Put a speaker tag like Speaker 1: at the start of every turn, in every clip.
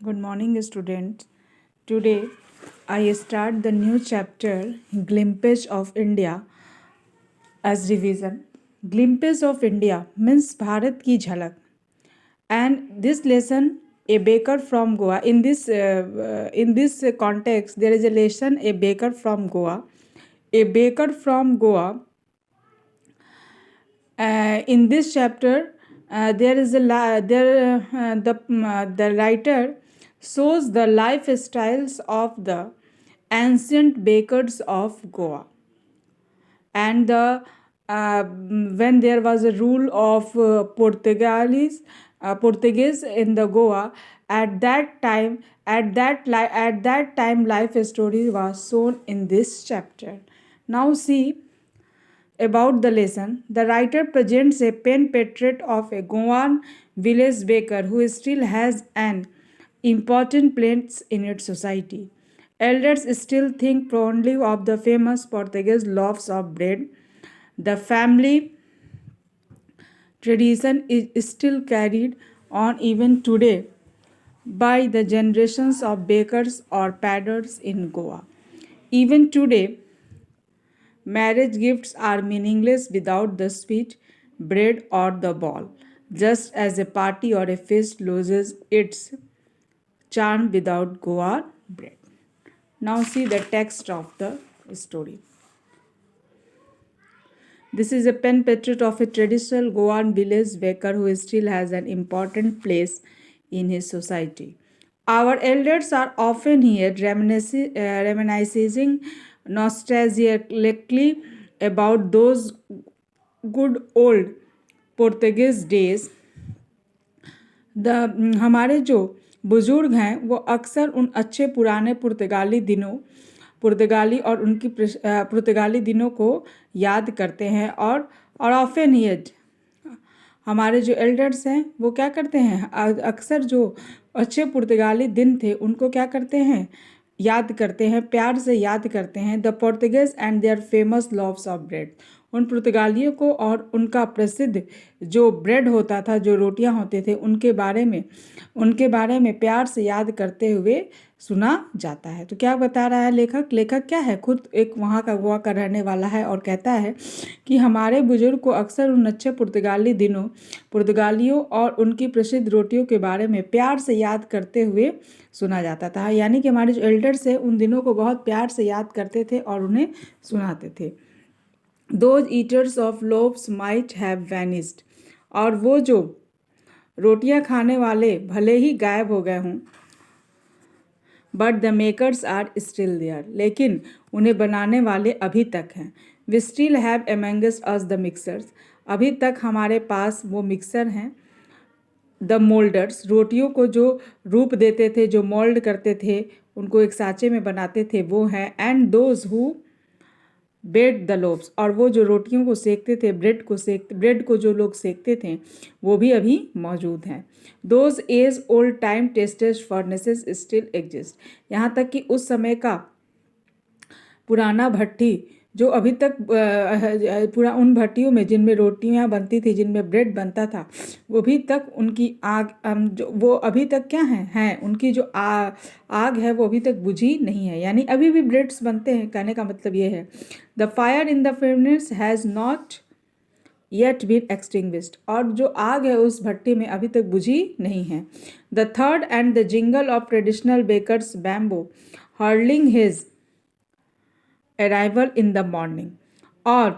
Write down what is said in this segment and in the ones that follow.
Speaker 1: Good morning, students. Today, I start the new chapter, Glimpse of India, as revision. Glimpse of India means Bharat की झलक. And this lesson, a baker from Goa. In this context, there is a lesson, a baker from Goa. A baker from Goa. In this chapter, there is a the writer shows the lifestyles of the ancient bakers of Goa, and when there was a rule of Portuguese in the Goa. At that time life story was shown in this chapter. Now see about the lesson. The writer presents a pen portrait of a Goan village baker who still has an important place in its society. Elders still think fondly of the famous Portuguese loaves of bread. The family tradition is still carried on even today by the generations of bakers or padders in Goa. Even today, marriage gifts are meaningless without the sweet bread or the ball, just as a party or a feast loses its charm without Goa bread. Now see the text of the story. This is a pen portrait of a traditional Goan village baker who still has an important place in his society. Our elders are often here reminiscing nostalgically about those good old Portuguese days. हमारे जो बुज़ुर्ग हैं वो अक्सर उन अच्छे पुराने पुर्तगाली और उनकी पुर्तगाली दिनों को याद करते हैं और ऑफन हियर हमारे जो एल्डर्स हैं वो क्या करते हैं, अक्सर जो अच्छे पुर्तगाली दिन थे उनको क्या करते हैं, याद करते हैं, प्यार से याद करते हैं. The Portuguese and their famous loaves of bread. उन पुर्तगालियों को और उनका प्रसिद्ध जो ब्रेड होता था, जो रोटियां होते थे, उनके बारे में प्यार से याद करते हुए सुना जाता है. तो क्या बता रहा है लेखक क्या है, खुद एक वहाँ का गोवा का रहने वाला है और कहता है कि हमारे बुजुर्ग को अक्सर उन अच्छे पुर्तगालियों और उनकी प्रसिद्ध रोटियों के बारे में प्यार से याद करते हुए सुना जाता था. यानी कि हमारे जो एल्डर्स हैं उन दिनों को बहुत प्यार से याद करते थे और उन्हें सुनाते थे. Those eaters of loaves might have vanished. और वो जो रोटियां खाने वाले भले ही गायब हो गए हों, but the makers are still there. लेकिन उन्हें बनाने वाले अभी तक हैं. We still have amongst us the mixers. अभी तक हमारे पास वो मिक्सर हैं. द मोल्डर्स, रोटियों को जो रूप देते थे, जो मोल्ड करते थे, उनको एक साँचे में बनाते थे, वो हैं. And those who bed the loaves, और वो जो रोटियों को सेकते थे, ब्रेड को जो लोग सेकते थे वो भी अभी मौजूद हैं. Those age old time tested furnaces still exist. यहाँ तक कि उस समय का पुराना भट्टी जो अभी तक पूरा उन भट्टियों में जिनमें रोटियां बनती थी, जिनमें ब्रेड बनता था, वो भी तक उनकी आग वो अभी तक क्या हैं उनकी जो आग है वो अभी तक बुझी नहीं है. यानी अभी भी ब्रेड्स बनते हैं. कहने का मतलब ये है the fire in the furnace has not yet been extinguished. और जो आग है उस भट्टी में अभी तक बुझी नहीं है. द थर्ड and the jingle of traditional bakers bamboo heralding his arrival in the morning. और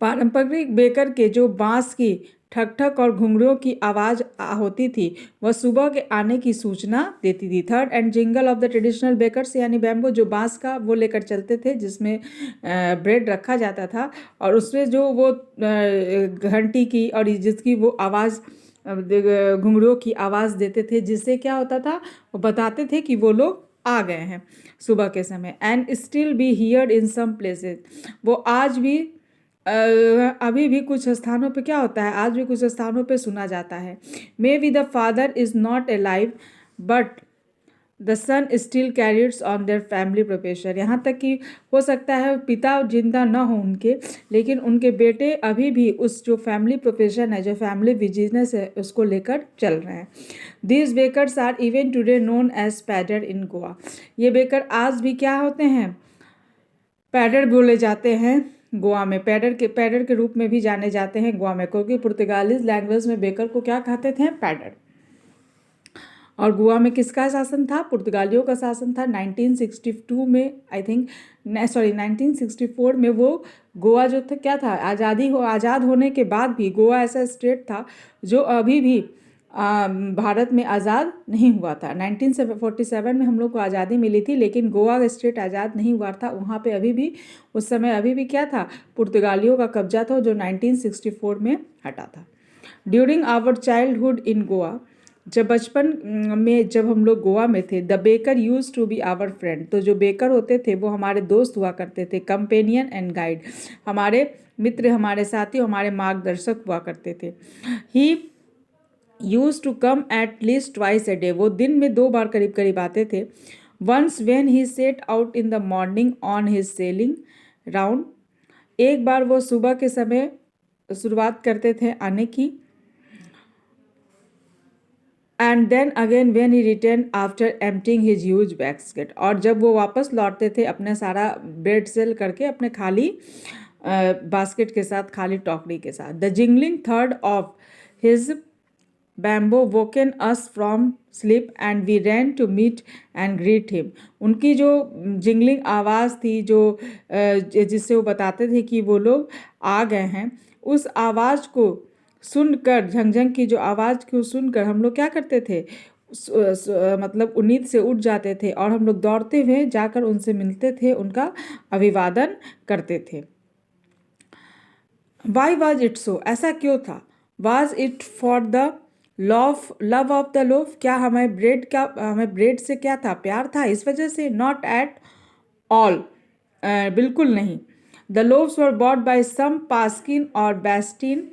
Speaker 1: पारंपरिक बेकर के जो बांस की ठक ठक और घुंघरुओं की आवाज़ होती थी वह सुबह के आने की सूचना देती थी. थर्ड and jingle of the traditional bakers, यानी बैम्बो जो बांस का वो लेकर चलते थे जिसमें ब्रेड रखा जाता था, और उसमें जो वो घंटी की और जिसकी वो आवाज़ घुंघरुओं की आवाज़ देते थे, जिससे क्या होता था, वो बताते थे कि वो लोग आ गए हैं सुबह के समय. And still be heard in some places. वो आज भी अभी भी कुछ स्थानों पे क्या होता है, आज भी कुछ स्थानों पे सुना जाता है. May the father is not alive but the son still carries on their family profession, यहाँ तक कि हो सकता है पिता जिंदा न हो उनके, लेकिन उनके बेटे अभी भी उस जो फैमिली प्रोफेशन है, जो फैमिली बिजनेस है, उसको लेकर चल रहे हैं। These bakers are even today known as poder in Goa, ये बेकर आज भी क्या होते हैं, पैडर बोले जाते हैं गोवा में, पैडर के रूप में भी जाने जाते हैं गोवा में, क्योंकि पुर्तगालीज लैंग्वेज में बेकर को क्या कहते थे, पैडर। और गोवा में किसका शासन था, पुर्तगालियों का शासन था। 1962 में आई थिंक 1964 में वो गोवा जो था क्या था, आज़ाद होने के बाद भी गोवा ऐसा स्टेट था जो अभी भी भारत में आज़ाद नहीं हुआ था। 1947 में हम लोग को आज़ादी मिली थी, लेकिन गोवा स्टेट आज़ाद नहीं हुआ था। वहाँ पे अभी भी उस समय अभी भी क्या था, पुर्तगालियों का कब्जा था, जो 1964 में हटा था। During our childhood in Goa, जब बचपन में जब हम लोग गोवा में थे, the baker used to be our friend, तो जो बेकर होते थे वो हमारे दोस्त हुआ करते थे। कंपेनियन एंड गाइड, हमारे मित्र, हमारे साथी, हमारे मार्गदर्शक हुआ करते थे। He used to come at least twice a day, वो दिन में 2 बार करीब करीब आते थे। Once when he set out in the morning on his selling round, एक बार वो सुबह के समय शुरुआत करते थे आने की। And then again when he return after emptying his huge basket, और जब वो वापस लौटते थे अपने सारा ब्रेड सेल करके अपने खाली बास्केट के साथ, खाली टोकरी के साथ। द जिंगलिंग थर्ड of his bamboo woken us from sleep and we ran to meet and greet him, उनकी जो जिंगलिंग आवाज़ थी, जो जिससे वो बताते थे कि वो लोग आ गए हैं, उस आवाज़ को सुनकर, झंझंग की जो आवाज़ को सुनकर हम लोग क्या करते थे, मतलब नींद से उठ जाते थे और हम लोग दौड़ते हुए जाकर उनसे मिलते थे, उनका अभिवादन करते थे। वाई वॉज इट सो, ऐसा क्यों था। Was it for the love of the loaf, क्या हमें ब्रेड से क्या था, प्यार था इस वजह से। नॉट एट ऑल, बिल्कुल नहीं। The loaves were bought by some पास्किन और बैस्टिन,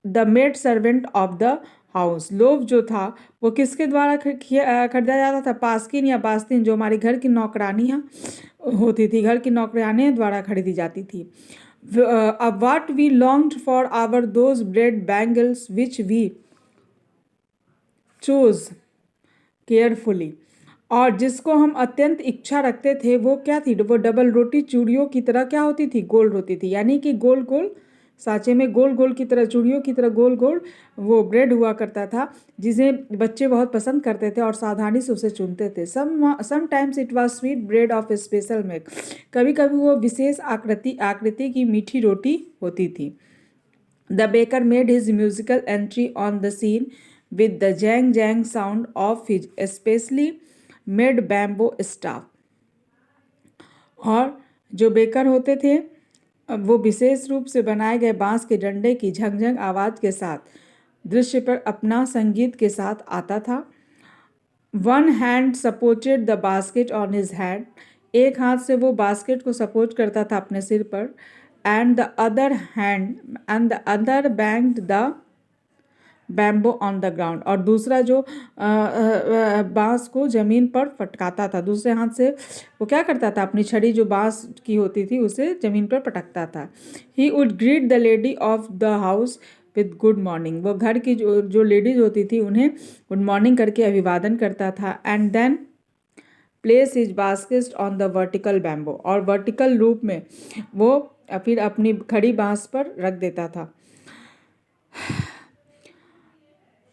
Speaker 1: the maid servant of the house, loaf जो था वो किसके द्वारा खरीदा जाता था, पास्किन या बास्तिन, जो हमारी घर की नौकरानियाँ होती थी, घर की नौकरानियाँ द्वारा खरीदी जाती थी। What we longed for our those bread bangles which we chose carefully, और जिसको हम अत्यंत इच्छा रखते थे वो क्या थी, वो डबल रोटी चूड़ियों की तरह क्या होती थी, गोल होती थी, यानी कि गोल गोल सांचे में गोल गोल की तरह, चूड़ियों की तरह गोल गोल वो ब्रेड हुआ करता था, जिसे बच्चे बहुत पसंद करते थे और सावधानी से उसे चुनते थे। Sometimes it was sweet bread of special make, कभी कभी वो विशेष आकृति की मीठी रोटी होती थी। The baker made his musical entry on the scene with the jang jang sound of his especially made bamboo staff, और जो बेकर होते थे वो विशेष रूप से बनाए गए बांस के डंडे की झंझंग आवाज़ के साथ दृश्य पर अपना संगीत के साथ आता था। One hand supported the basket on his hand, एक हाथ से वो बास्केट को सपोर्ट करता था अपने सिर पर। And the other banged the bamboo on the ground, और दूसरा जो बांस को जमीन पर फटकाता था, दूसरे हाथ से वो क्या करता था, अपनी छड़ी जो बांस की होती थी उसे जमीन पर पटकता था। He would greet the lady of the house with good morning, वो घर की जो लेडीज होती थी उन्हें गुड मॉर्निंग करके अभिवादन करता था। And then place his basket on the vertical bamboo, और वर्टिकल रूप में वो फिर अपनी खड़ी बांस पर रख देता था।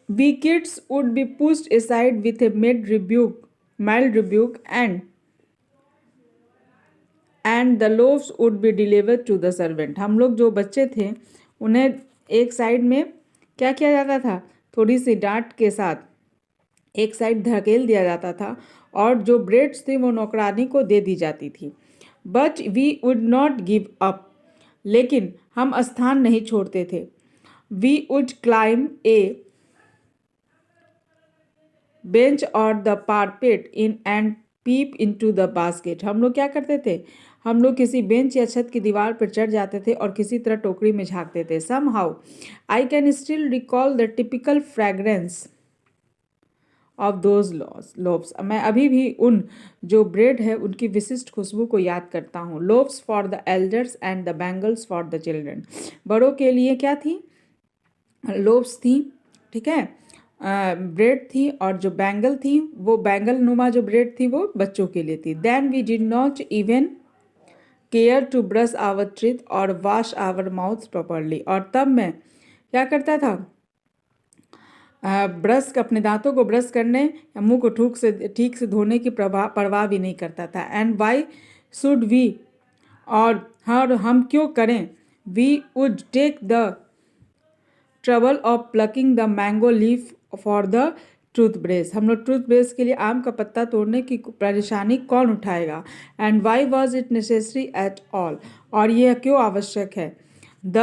Speaker 1: We kids would be pushed aside with a mild rebuke, and the loaves would be delivered to the servant. हम लोग जो बच्चे थे उन्हें एक साइड में क्या किया जाता था, थोड़ी सी डांट के साथ एक साइड धकेल दिया जाता था, और जो ब्रेड्स थी वो नौकरानी को दे दी जाती थी। But we would not give up, लेकिन हम स्थान नहीं छोड़ते थे। We would climb a bench और the parapet in and peep into the basket, हम लोग क्या करते थे, हम लोग किसी बेंच या छत की दीवार पर चढ़ जाते थे और किसी तरह टोकरी में झांकते थे। Somehow I can still recall the typical fragrance of those loaves. मैं अभी भी उन जो ब्रेड है उनकी विशिष्ट खुशबू को याद करता हूँ। Loaves for the elders and the bangles for the children. बड़ों के लिए क्या थी? लोव्स थी, ठीक है, ब्रेड थी, और जो बैंगल थी वो बैंगल नुमा जो ब्रेड थी वो बच्चों के लिए थी। Then we did not even care to brush our teeth और वॉश आवर माउथ प्रॉपरली। और तब मैं क्या करता था? ब्रश अपने दांतों को ब्रश करने या मुंह को ठीक से धोने की परवाह भी नहीं करता था। एंड वाई शुड वी, और हम क्यों करें? We would take the trouble of plucking the mango leaf for the toothbrush. हम लोग टूथब्रश के लिए आम का पत्ता तोड़ने की परेशानी कौन उठाएगा? And why was it necessary at all, और यह क्यों आवश्यक है? The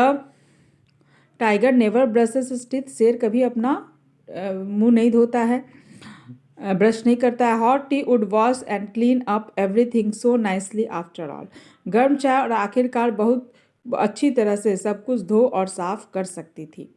Speaker 1: tiger never brushes his teeth. शेर कभी अपना मुंह नहीं धोता है, ब्रश नहीं करता है। Hot T would wash and clean up everything so nicely after all. गर्म चाय और आखिरकार बहुत अच्छी तरह से सब कुछ धो और साफ कर सकती थी।